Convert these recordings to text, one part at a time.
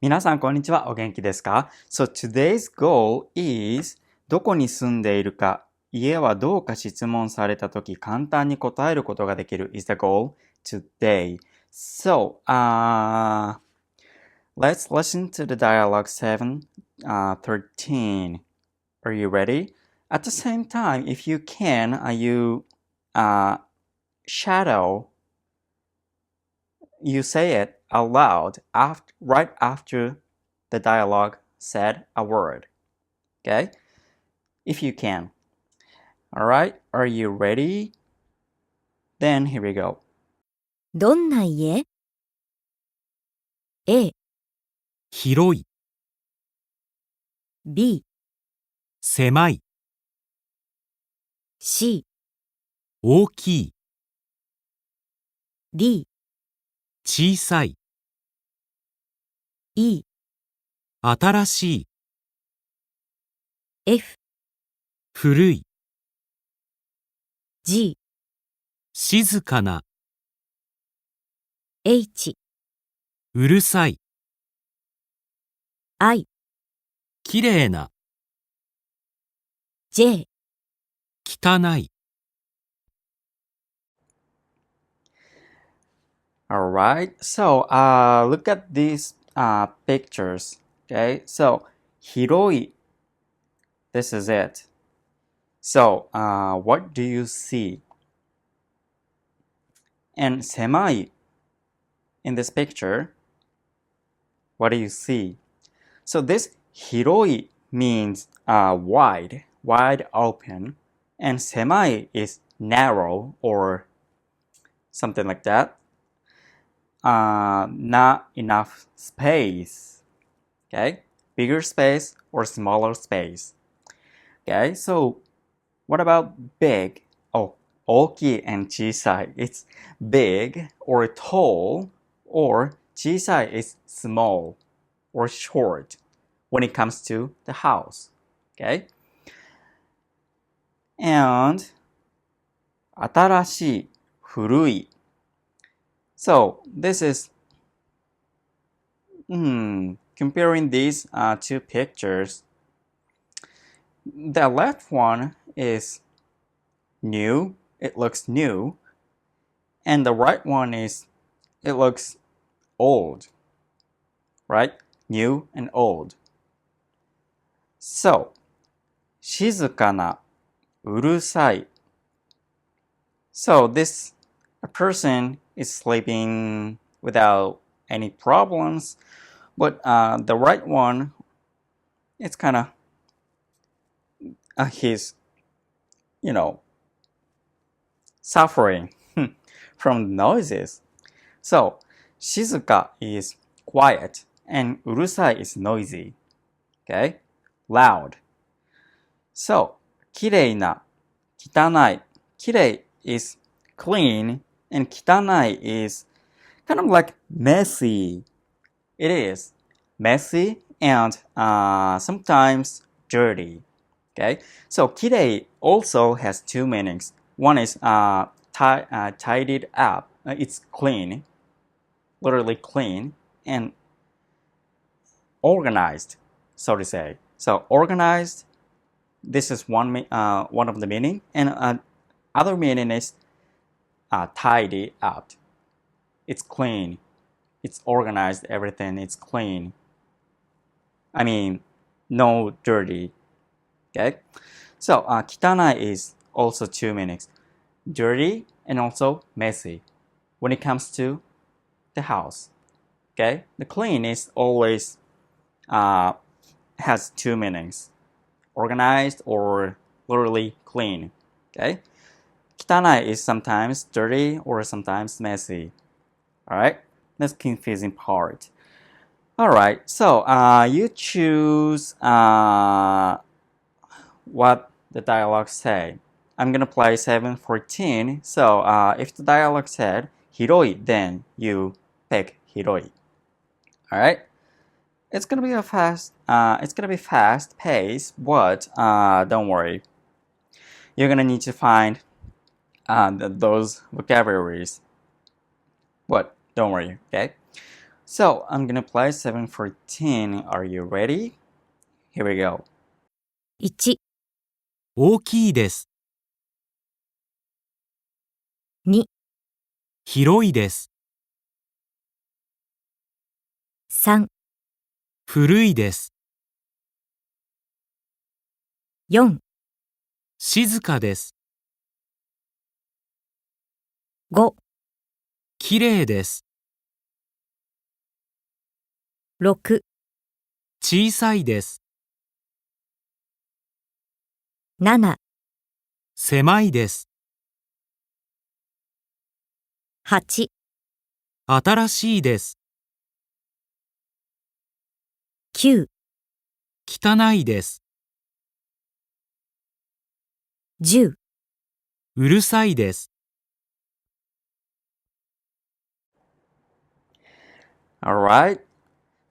皆さん、こんにちは。お元気ですか？ So today's goal is どこに住んでいるか、家はどうか質問されたとき簡単に答えることができる is the goal today. So, let's listen to the dialogue 7:13. Are you ready? At the same time, if you can, you shadow, you say it out loud right after the dialogue said a word. Okay? If you can. Alright, are you ready? Then here we go. どんな家？ A、広い、 B、狭い、 C、大きい、 D、小さい、 E、新しい、 F、古い、 G、静かな、 H、うるさい、 I、きれいな、 J。汚い。Alright, so look at these pictures. Okay, so 広い. This is it. So, what do you see? And 狭い. In this picture, what do you see? So this 広い means wide open, and 狭い is narrow or something like that. Not enough space. Okay, bigger space or smaller space. Okay, so what about big? Oh, 大きい and 小さい. It's big or tall, or 小さい is small or short when it comes to the house. Okay? And 新しい 古い. So this is comparing these two pictures. The left one is new. It looks new. And the right one is it looks old. Right? New and old. So 静かな うるさい. So this person is sleeping without any problems, but the right one, it's kind of he's suffering from noises. So 静か is quiet and うるさい is noisy. Okay? Loud. So きれいな 汚い. きれい is clean, and 汚い is kind of like messy. It is messy and sometimes dirty. Okay, so きれい also has two meanings. One is tidied up. It's clean, literally clean, and organized, so to say. So organized, this is one of the meaning, and other meaning is tidy up. It's clean. It's organized, everything. It's clean. I mean, no dirty. Okay? So, 汚い is also two meanings. Dirty and also messy when it comes to the house. Okay? The clean is always has two meanings. Organized or literally clean. Okay? 汚い is sometimes dirty or sometimes messy. Alright? That's confusing part. Alright, so you choose what the dialogue say. I'm gonna play 7:14. So if the dialogue said 広い, then you pick 広い. Alright? It's gonna be fast pace, but don't worry. You're gonna need to find those vocabularies. But don't worry, okay? So I'm gonna play 714. Are you ready? Here we go. 1、大きいです。 2、広いです。 3、古いです。 4、静かです。 5、きれいです。 6、小さいです。 7、狭いです。 8、新しいです。 9、汚いです。 10。うるさいです。 Alright.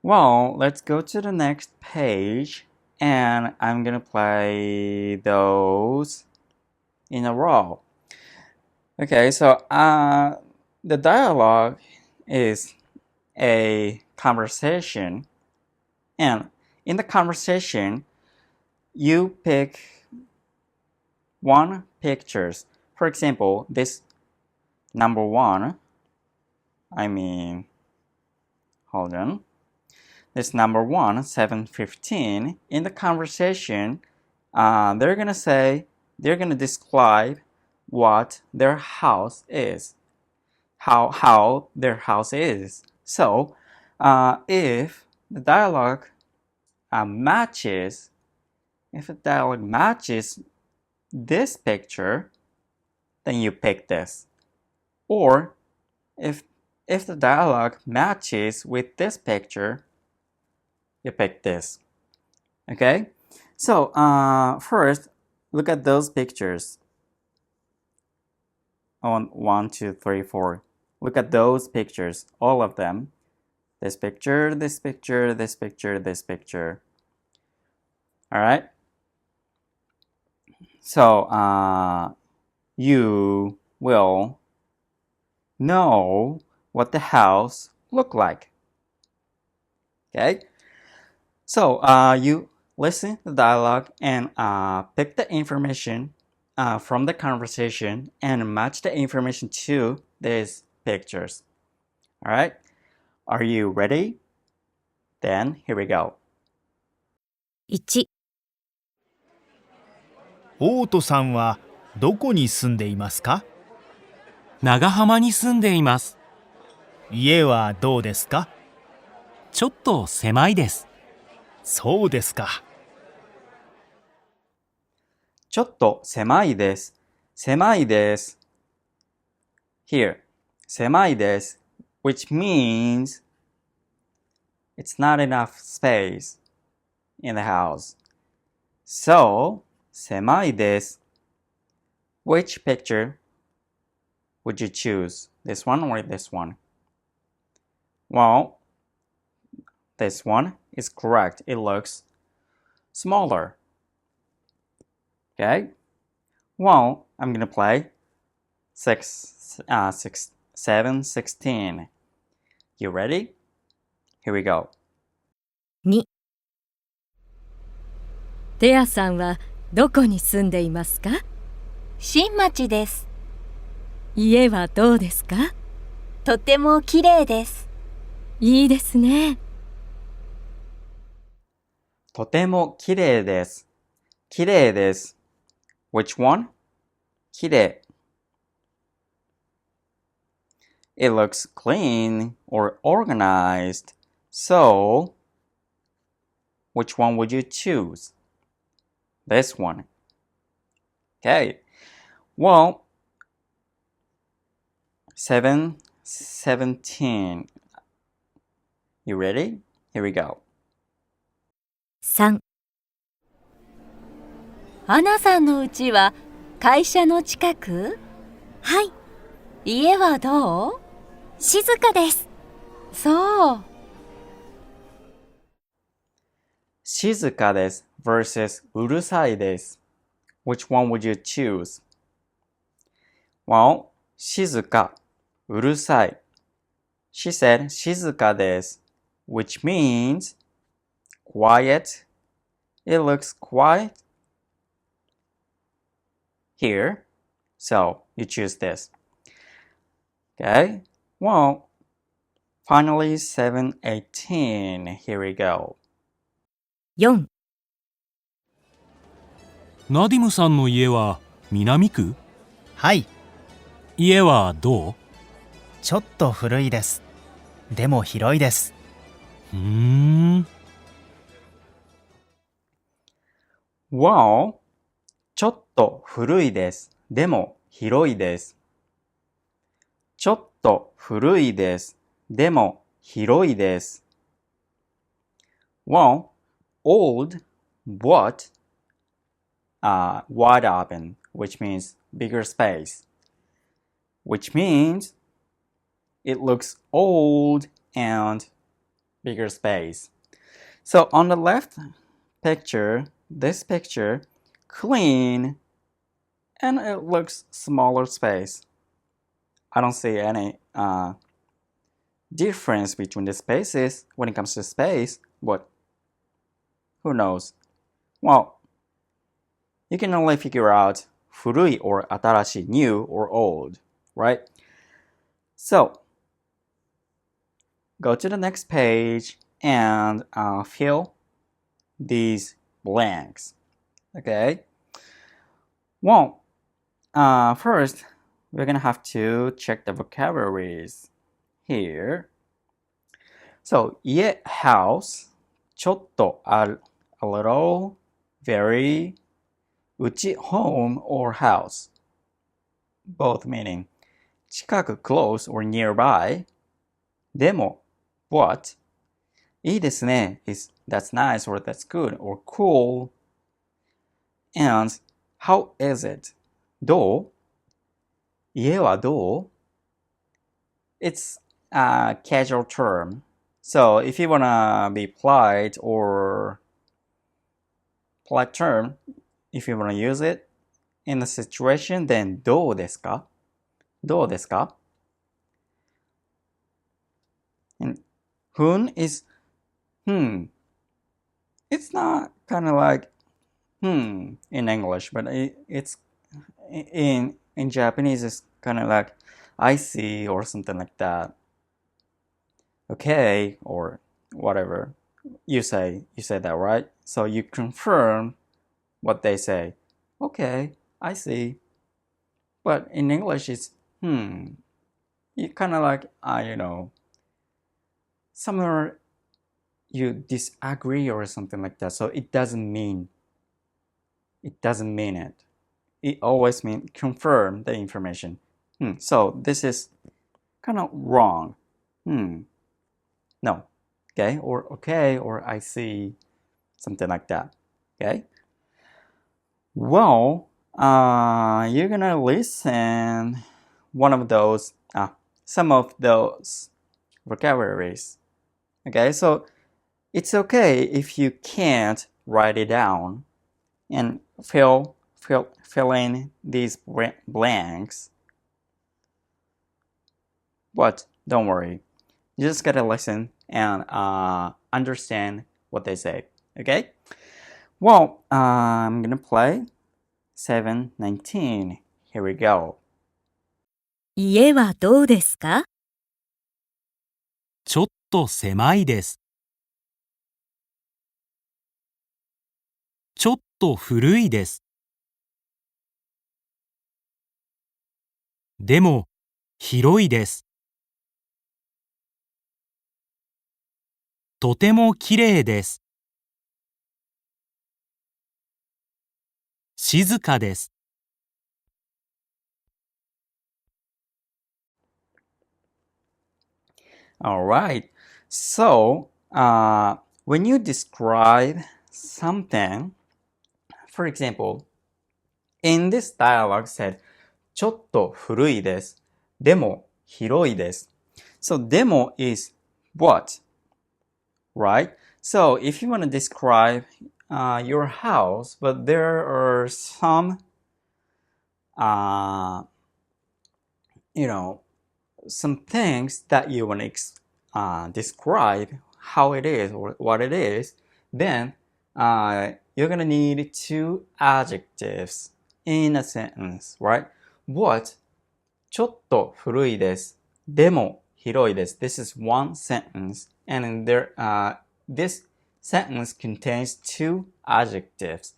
Well, let's go to the next page and I'm gonna play those in a row. Okay, so the dialogue is a conversation, and in the conversation, you pick one pictures. For example, this number one, hold on. This number one, 715, in the conversation, they're gonna describe what their house is, how their house is. So, if the dialogue matches, if the dialogue matches this picture, then you pick this. Or if the dialogue matches with this picture, you pick this. Okay? So, first, look at those pictures. On 1, 2, 3, 4. Look at those pictures, all of them. This picture, this picture, this picture, this picture. Alright? So, you will know what the house look like. Okay? So, you listen to the dialogue and pick the information from the conversation and match the information to these pictures. Alright? Are you ready? Then, here we go. 1、オートさんはどこに住んでいますか？長浜に住んでいます。家はどうですか？ちょっと狭いです。そうですか。ちょっと狭いです。狭いです。Here, 狭いです which means it's not enough space in the house. So, 狭いです which picture would you choose? This one or this one? Well, this one is correct. It looks smaller. Okay? Well, I'm gonna play 7, 16. You ready? Here we go. 2、テアさんはどこに住んでいますか？新町です。家はどうですか？とてもきれいです。いいですね。とても綺麗です。綺麗です。Which one? 綺麗。It looks clean or organized. So, which one would you choose? This one. Okay. Well, 7:17. You ready? Here we go. 3、アナさんの家は会社の近く？はい、家はどう？静かです。そう。静かです versus うるさいです。Which one would you choose? Well, 静か、うるさい。she said 静かです which means quiet. It looks quiet here, so you choose this. Okay, well, finally 718. Here we go. 4、ナディムさんの家は南区？はい、家はどう？ちょっと古いです。でも広いです。Well, ちょっと古いです。でも広いです。ちょっと古いです。でも広いです。Well, old, but wide open, which means bigger space, which means it looks old and bigger space. So on the left picture, this picture, clean, and it looks smaller space. I don't see any difference between the spaces when it comes to space, but who knows? Well, you can only figure out 古い or 新しい new or old, right? So, go to the next page and fill these blanks. Okay? Well, first, we're gonna have to check the vocabularies here. So, 家 house, ちょっと a little, very, うち home or house. Both meaning 近く close or nearby. でも but いいですね is that's nice or that's good or cool. And how is it? どう家はどう It's a casual term. So if you wanna be polite or polite term, if you wanna use it in a situation, then どうですかどうですか And ふん is It's not kind of like in English, but it's in Japanese it's kind of like I see or something like that. Okay, or whatever. You say that, right? So you confirm what they say. Okay, I see. But in English it's you kind of like somewhere you disagree or something like that. So it doesn't mean it. It always means confirm the information. So this is kind of wrong. No. Okay, or I see, something like that. Okay. Well, you're gonna listen some of those vocabularies. Okay, so it's okay if you can't write it down and fill in these blanks. But don't worry, you just gotta listen and understand what they say. Okay? Well, I'm gonna play 719. Here we go. 家はどうですか？ちょっと狭いです。ちょっと古いです。でも広いです。とてもきれいです。静かです。All right. So, when you describe something, for example, in this dialogue said, ちょっと古いです。でも広いです。So, でも is what? Right? So, if you want to describe your house, but there are some, some things that you want to describe how it is or what it is, then you're going to need two adjectives in a sentence, right? What? ちょっと古いです。でも広いです。This is one sentence, and this sentence contains two adjectives.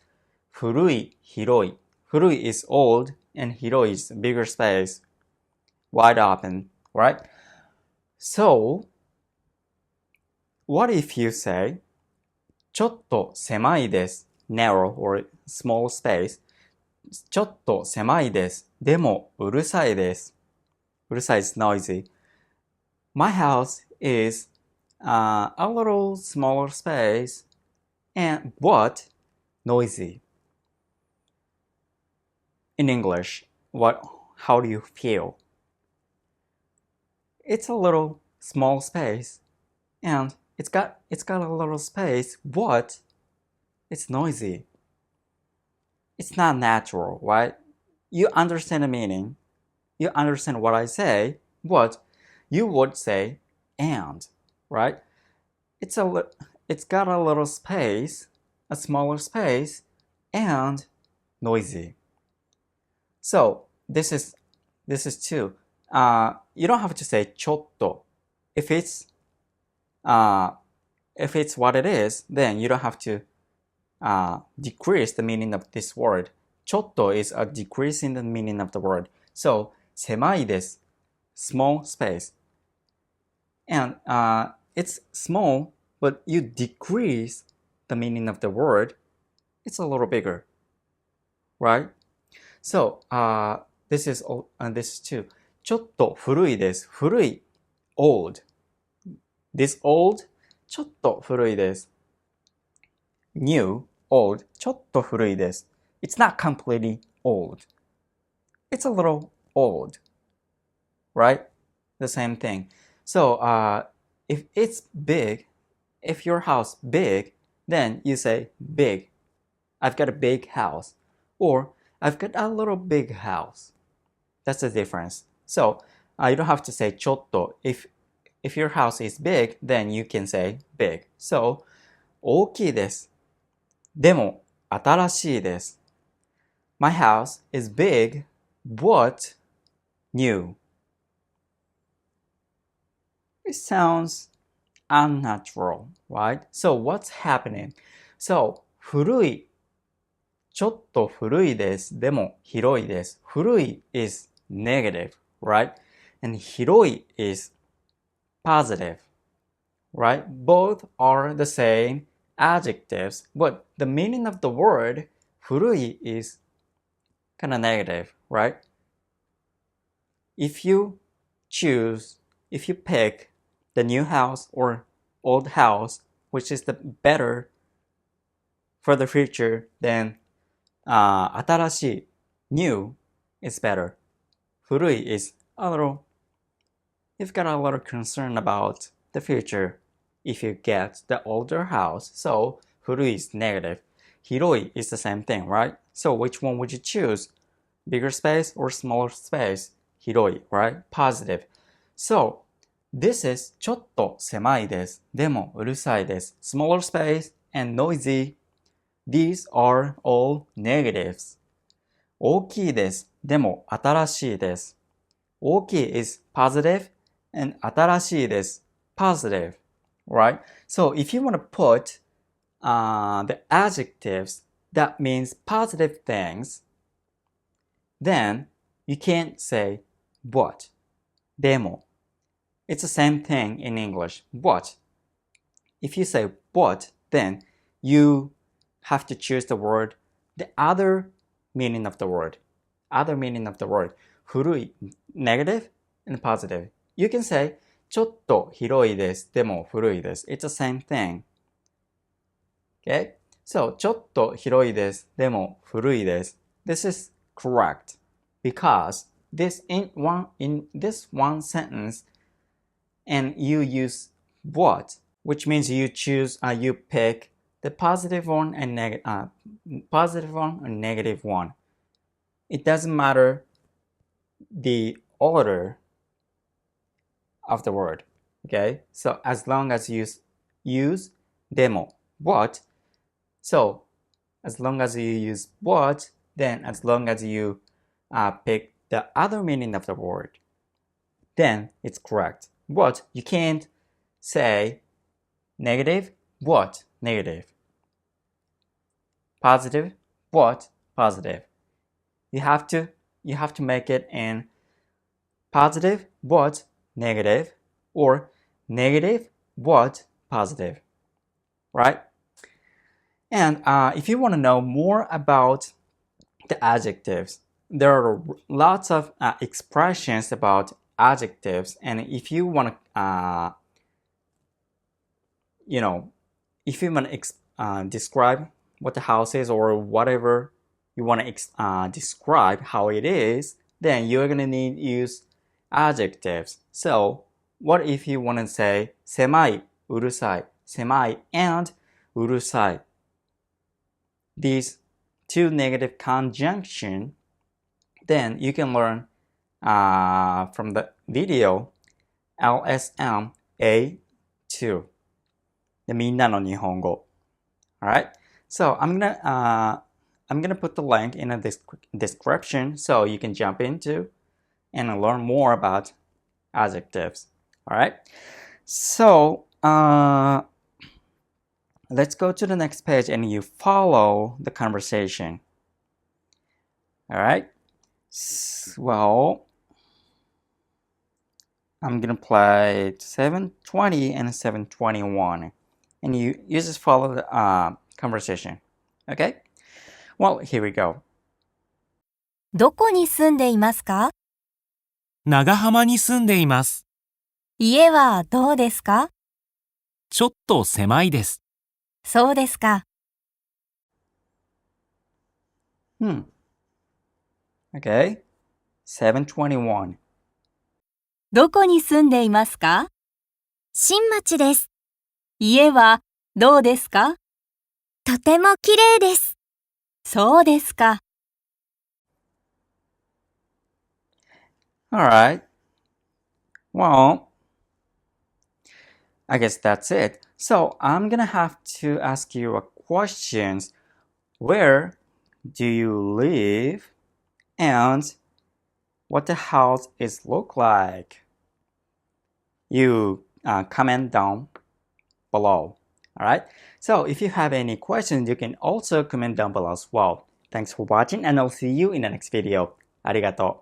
古い、広い。古い is old, and 広い is bigger space, wide open, right? So, what if you say ちょっと狭いです。narrow or small space. ちょっと狭いです。でもうるさいです。うるさい is noisy. My house is a little smaller space and but noisy. In English, how do you feel? It's a little small space and it's got a little space, but it's noisy. It's not natural, right? You understand the meaning. You understand what I say, but you would say and, right? It's got a little space, a smaller space, and noisy. So this is two. You don't have to say ちょっと. If it's what it is, then you don't have to decrease the meaning of this word. ちょっと is a decrease in the meaning of the word. So 狭いです. Small space. And it's small, but you decrease the meaning of the word. It's a little bigger, right? So this is two. ちょっと古いです。古い old. This old ちょっと古いです。New old ちょっと古いです。It's not completely old. It's a little old, right? The same thing. So if it's big, if your house big, then you say big. I've got a big house. Or I've got a little big house. That's the difference. So you don't have to say ちょっと. If your house is big, then you can say big. So 大きいです。でも新しいです。My house is big, but new. It sounds unnatural, right? So what's happening? So 古い。ちょっと古いです。でも広いです。古い is negative, right? And 広い is positive, right? Both are the same adjectives, but the meaning of the word 古い is kind of negative, right? If you pick the new house or old house, which is the better for the future, then 新しい new is better. 古い is you've got a little concern about the future if you get the older house. So 古い is negative. 広い is the same thing, right? So which one would you choose? Bigger space or smaller space? 広い, right? Positive. So this is ちょっと狭いです。でもうるさいです。Smaller space and noisy. These are all negatives. 大きいです。でも新しいです。大きい is positive and 新しいです。positive, right? So if you want to put the adjectives that means positive things, then you can't say but, でも. It's the same thing in English, but. If you say but, then you have to choose the word, the other meaning of the word. Other meaning of the word. 古い, negative and positive. You can say ちょっと広いです。でも古いです。It's the same thing. Okay? So ちょっと広いです。でも古いです。This is correct because in this one sentence and you use what, which means you pick the positive one and positive one or negative one. It doesn't matter the order of the word. Okay, so as long as you use demo, but, so as long as you use but, then as long as you pick the other meaning of the word, then it's correct. But you can't say negative, but negative. Positive, but positive. You have to make it in positive, but negative, or negative, but positive, right? And if you want to know more about the adjectives, there are lots of expressions about adjectives, and if you want to, if you want to describe what the house is or whatever you want to describe how it is, then you're going to need to use adjectives. So what if you want to say 狭い, うるさい, 狭い and うるさい? These two negative conjunction, then you can learn from the video LSM A2, でみんなの日本語. Alright, so I'm gonna put the link in the description so you can jump into and learn more about adjectives. Alright, so let's go to the next page and you follow the conversation. Alright, well, I'm gonna play 720 and 721, and you just follow the conversation. Okay? Well, here we go. どこに住んでいますか？長浜に住んでいます。家はどうですか？ちょっと狭いです。そうですか。Okay. 721. どこに住んでいますか？新町です。家はどうですか？とても綺麗です。そうですか。Alright. Well, I guess that's it. So I'm gonna have to ask you a questions. Where do you live? And what the house is look like? You comment down below. Alright? So if you have any questions, you can also comment down below as well. Thanks for watching and I'll see you in the next video. ありがとう。